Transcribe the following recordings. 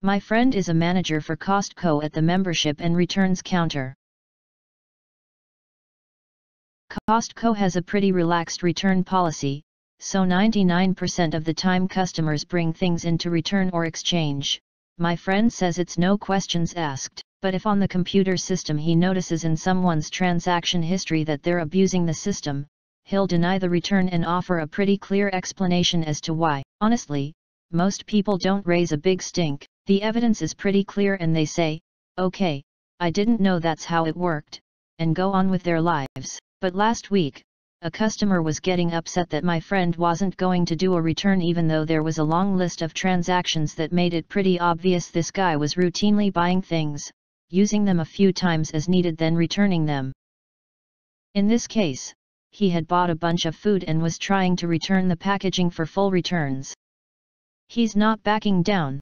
My friend is a manager for Costco at the membership and returns counter. Costco has a pretty relaxed return policy, so 99% of the time customers bring things in to return or exchange. My friend says it's no questions asked, but if on the computer system he notices in someone's transaction history that they're abusing the system, he'll deny the return and offer a pretty clear explanation as to why. Honestly, most people don't raise a big stink. The evidence is pretty clear and they say, "Okay, I didn't know that's how it worked," and go on with their lives. But last week, a customer was getting upset that my friend wasn't going to do a return even though there was a long list of transactions that made it pretty obvious this guy was routinely buying things, using them a few times as needed then returning them. In this case, he had bought a bunch of food and was trying to return the packaging for full returns. He's not backing down.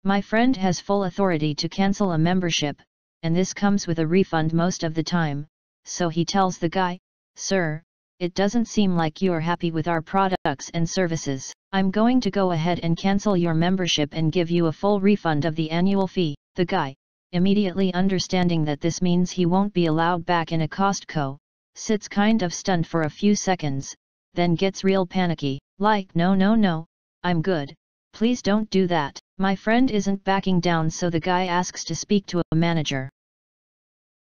My friend has full authority to cancel a membership, and this comes with a refund most of the time, so he tells the guy, "Sir, it doesn't seem like you're happy with our products and services. I'm going to go ahead and cancel your membership and give you a full refund of the annual fee." The guy, immediately understanding that this means he won't be allowed back in a Costco, sits kind of stunned for a few seconds, then gets real panicky, like, No, I'm good, please don't do that." My friend isn't backing down, so the guy asks to speak to a manager.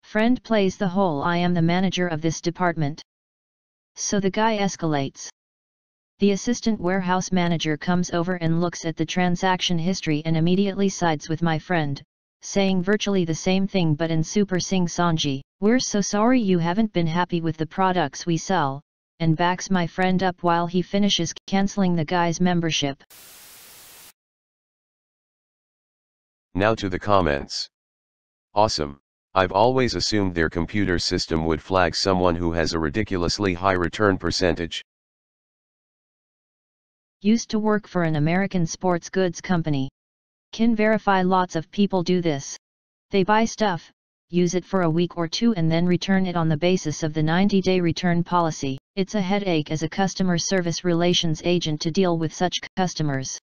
Friend plays the whole "I am the manager of this department." So the guy escalates. The assistant warehouse manager comes over and looks at the transaction history and immediately sides with my friend, saying virtually the same thing but in super sing-songy. "We're so sorry you haven't been happy with the products we sell," and backs my friend up while he finishes canceling the guy's membership. Now to the comments. Awesome. I've always assumed their computer system would flag someone who has a ridiculously high return percentage. Used to work for an American sports goods company. Can verify lots of people do this. They buy stuff, use it for a week or two and then return it on the basis of the 90-day return policy. It's a headache as a customer service relations agent to deal with such customers.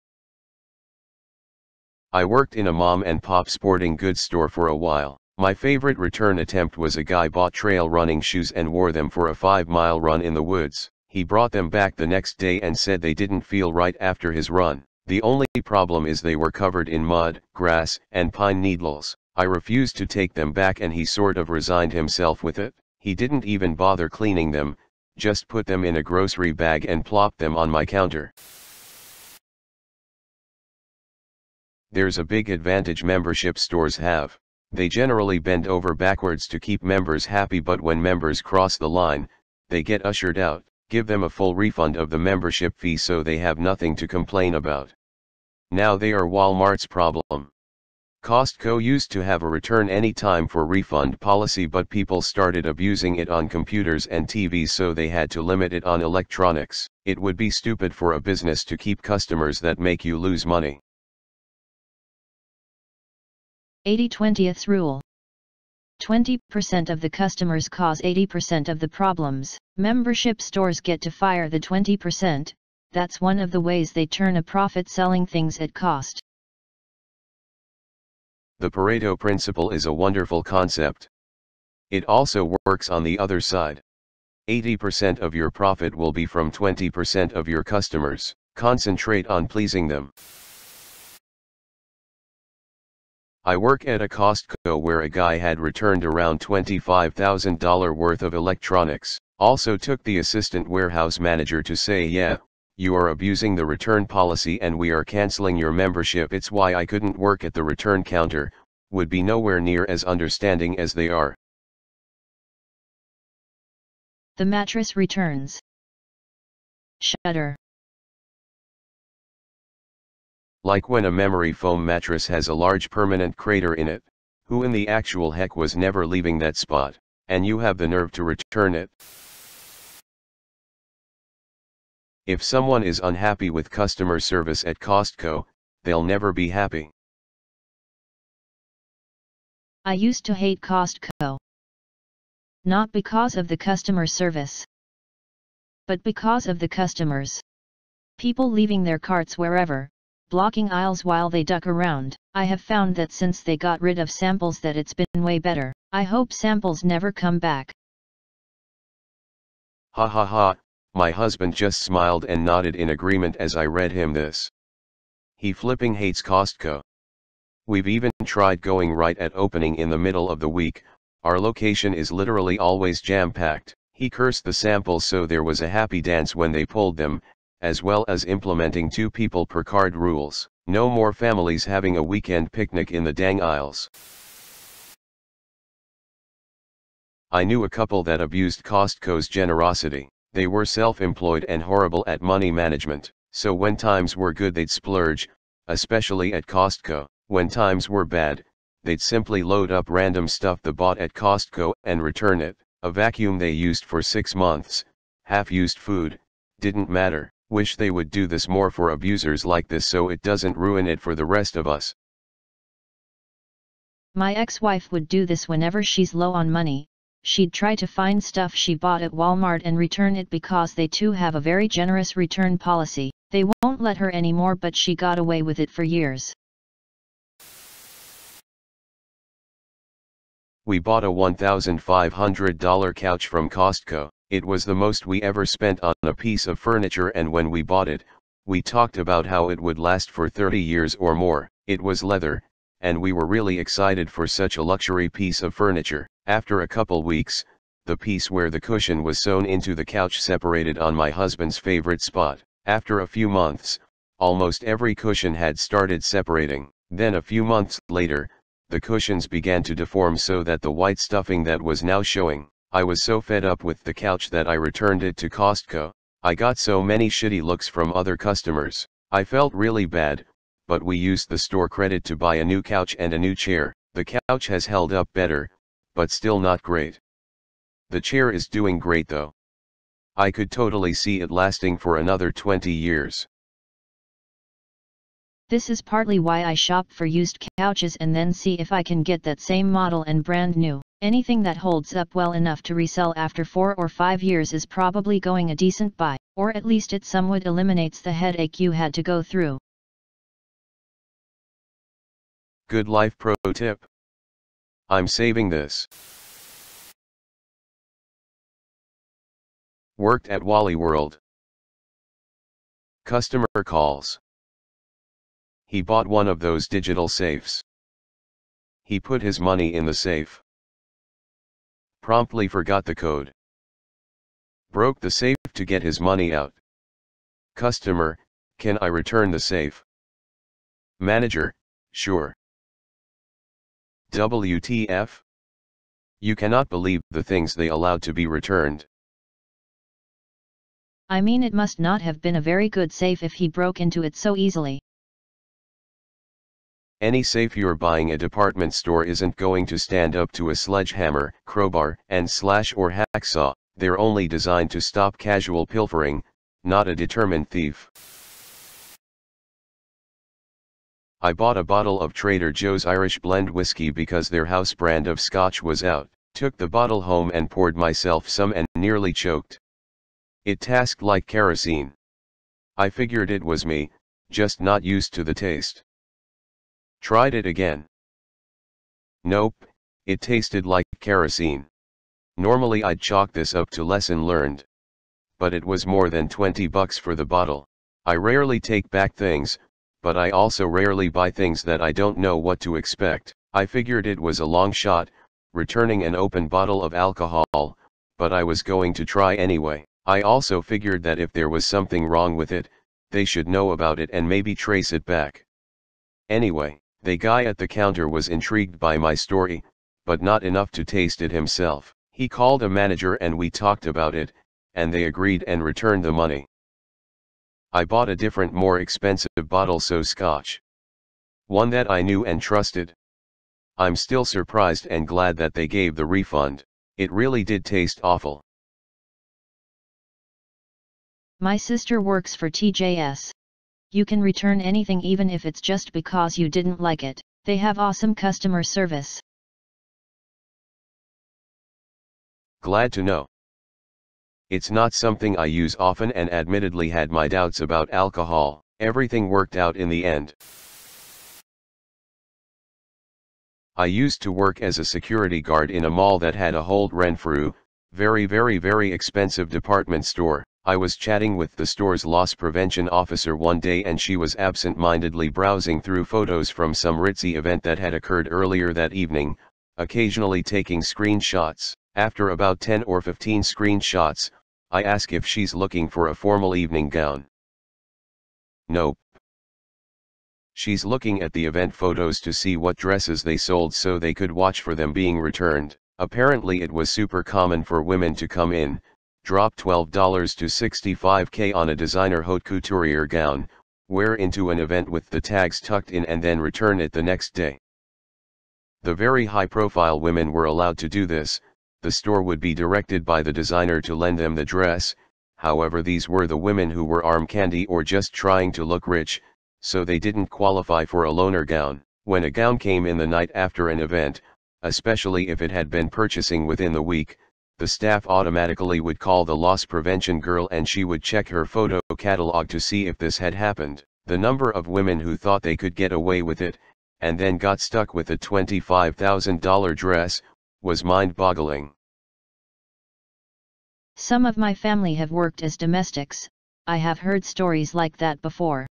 I worked in a mom and pop sporting goods store for a while. My favorite return attempt was a guy bought trail running shoes and wore them for a 5-mile run in the woods. He brought them back the next day and said they didn't feel right after his run. The only problem is they were covered in mud, grass, and pine needles. I refused to take them back and he sort of resigned himself with it. He didn't even bother cleaning them, just put them in a grocery bag and plopped them on my counter. There's a big advantage membership stores have. They generally bend over backwards to keep members happy, but when members cross the line, they get ushered out. Give them a full refund of the membership fee so they have nothing to complain about. Now they are Walmart's problem. Costco used to have a return anytime for refund policy, but people started abusing it on computers and TVs, so they had to limit it on electronics. It would be stupid for a business to keep customers that make you lose money. 80/20th rule. 20% of the customers cause 80% of the problems. Membership stores get to fire the 20%, that's one of the ways they turn a profit selling things at cost. The Pareto principle is a wonderful concept. It also works on the other side. 80% of your profit will be from 20% of your customers. Concentrate on pleasing them. I work at a Costco where a guy had returned around $25,000 worth of electronics. Also took the assistant warehouse manager to say, "Yeah, you are abusing the return policy and we are canceling your membership." It's why I couldn't work at the return counter, would be nowhere near as understanding as they are. The mattress returns. Shudder. Like when a memory foam mattress has a large permanent crater in it. Who in the actual heck was never leaving that spot, and you have the nerve to return it? If someone is unhappy with customer service at Costco, they'll never be happy. I used to hate Costco. Not because of the customer service, but because of the customers. People leaving their carts wherever, blocking aisles while they duck around. I have found that since they got rid of samples that it's been way better. I hope samples never come back. Ha ha ha, my husband just smiled and nodded in agreement as I read him this. He flipping hates Costco. We've even tried going right at opening in the middle of the week. Our location is literally always jam-packed. He cursed the samples, so there was a happy dance when they pulled them, as well as implementing 2 people per card rules. No more families having a weekend picnic in the dang aisles. I knew a couple that abused Costco's generosity. They were self-employed and horrible at money management, so when times were good they'd splurge, especially at Costco. When times were bad, they'd simply load up random stuff they bought at Costco and return it. A vacuum they used for 6 months, half-used food, didn't matter. Wish they would do this more for abusers like this so it doesn't ruin it for the rest of us. My ex-wife would do this whenever she's low on money. She'd try to find stuff she bought at Walmart and return it because they too have a very generous return policy. They won't let her anymore, but she got away with it for years. We bought a $1,500 couch from Costco. It was the most we ever spent on a piece of furniture, and when we bought it, we talked about how it would last for 30 years or more. It was leather, and we were really excited for such a luxury piece of furniture. After a couple weeks, the piece where the cushion was sewn into the couch separated on my husband's favorite spot. After a few months, almost every cushion had started separating. Then a few months later, the cushions began to deform so that the white stuffing that was now showing. I was so fed up with the couch that I returned it to Costco. I got so many shitty looks from other customers. I felt really bad, but we used the store credit to buy a new couch and a new chair. The couch has held up better, but still not great. The chair is doing great though. I could totally see it lasting for another 20 years. This is partly why I shop for used couches and then see if I can get that same model and brand new. Anything that holds up well enough to resell after 4 or 5 years is probably going a decent buy, or at least it somewhat eliminates the headache you had to go through. Good life pro tip. I'm saving this. Worked at Wally World. Customer calls. He bought one of those digital safes. He put his money in the safe. Promptly forgot the code. Broke the safe to get his money out. Customer, can I return the safe? Manager, sure. WTF? You cannot believe the things they allowed to be returned. I mean, it must not have been a very good safe if he broke into it so easily. Any safe you're buying at a department store isn't going to stand up to a sledgehammer, crowbar, and slash or hacksaw. They're only designed to stop casual pilfering, not a determined thief. I bought a bottle of Trader Joe's Irish Blend whiskey because their house brand of scotch was out. Took the bottle home and poured myself some and nearly choked. It tasked like kerosene. I figured it was me, just not used to the taste. Tried it again. Nope, it tasted like kerosene. Normally I'd chalk this up to lesson learned. But it was more than $20 for the bottle. I rarely take back things, but I also rarely buy things that I don't know what to expect. I figured it was a long shot, returning an open bottle of alcohol, but I was going to try anyway. I also figured that if there was something wrong with it, they should know about it and maybe trace it back. Anyway, the guy at the counter was intrigued by my story, but not enough to taste it himself. He called a manager and we talked about it, and they agreed and returned the money. I bought a different, more expensive bottle, so scotch. One that I knew and trusted. I'm still surprised and glad that they gave the refund. It really did taste awful. My sister works for TJS. You can return anything even if it's just because you didn't like it. They have awesome customer service. Glad to know. It's not something I use often and admittedly had my doubts about alcohol. Everything worked out in the end. I used to work as a security guard in a mall that had a hold rent-free, very expensive department store. I was chatting with the store's loss prevention officer one day and she was absent-mindedly browsing through photos from some ritzy event that had occurred earlier that evening, occasionally taking screenshots. After about 10 or 15 screenshots, I ask if she's looking for a formal evening gown. Nope. She's looking at the event photos to see what dresses they sold so they could watch for them being returned. Apparently it was super common for women to come in, drop $12 to $65K on a designer haute couture gown, wear into an event with the tags tucked in and then return it the next day. The very high-profile women were allowed to do this. The store would be directed by the designer to lend them the dress. However, these were the women who were arm candy or just trying to look rich, so they didn't qualify for a loaner gown. When a gown came in the night after an event, especially if it had been purchasing within the week, the staff automatically would call the loss prevention girl and she would check her photo catalog to see if this had happened. The number of women who thought they could get away with it, and then got stuck with a $25,000 dress, was mind-boggling. Some of my family have worked as domestics. I have heard stories like that before.